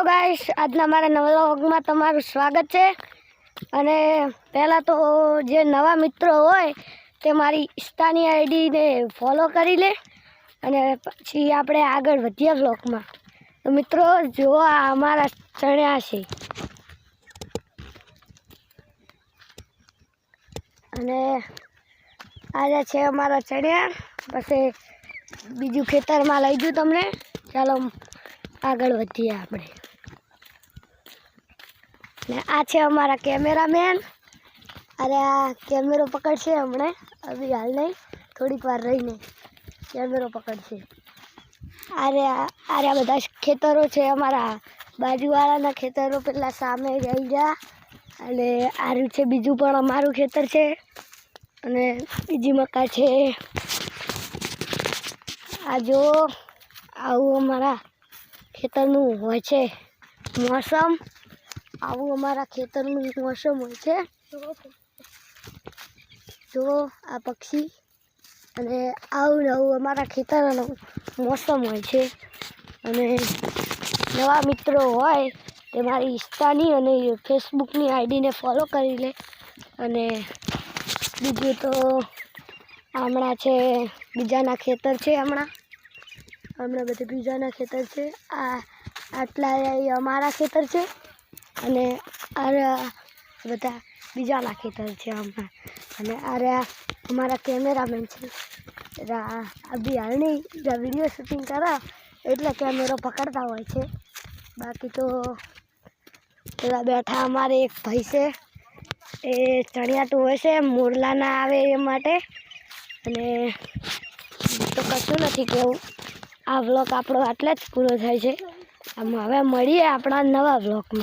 Guys આજના મારા નવા વ્લોગમાં તમારું સ્વાગત છે। અને પહેલા તો જે નવા મિત્રો હોય તે મારી ઇન્સ્ટાની આઈડી ને ફોલો કરી લે અને પછી આપણે આગળ વધીએ વ્લોગમાં। તો મિત્રો જો આ અમારા ચણ્યા છે અને આજે છે અમારા ચણ્યા। પછી બીજું ખેતરમાં લઈ જઉં તમને। ચાલો આગળ વધીએ આપણે। ને આ છે અમારા કેમેરામેન। અરે આ કેમેરો પકડશે હમણે, અભી હાલ નહીં, થોડીક વાર રહીને કેમેરો પકડશે। અરે બધા ખેતરો છે અમારા બાજુવાળાના ખેતરો, પેલા સામે જઈ જા અને આરું છે બીજું પણ અમારું ખેતર છે અને બીજી મકા છે। આ જો આવું અમારા ખેતરનું હોય છે મોસમ, આવું અમારા ખેતરનું મોસમ હોય છે। જો આ પક્ષી અને આવું નવું અમારા ખેતરનું મોસમ હોય છે। અને નવા મિત્રો હોય તે મારી ઇન્સ્ટાની અને ફેસબુકની આઈડીને ફોલો કરી લે। અને બીજું તો હમણાં છે બીજાના ખેતર છે, હમણાં બધે બીજાના ખેતર છે। આટલા અમારા ખેતર છે અને આ બધા બીજાના ખેતર છે હમણાં। અને આ અમારા કેમેરામેન છે, અભી હાલ નહીં વિડીયો શૂટિંગ કરે એટલે કેમેરો પકડતા હોય છે। બાકી તો પેલા બેઠા અમારે એક ભાઈ છે, એ ચણિયાતું હોય છે, મોરલા ના આવે એ માટે। અને તો કશું નથી કહેવું, આ વ્લોગ આપણો આટલે જ પૂરો થાય છે। હવે મળીએ આપણા નવા વ્લોગમાં।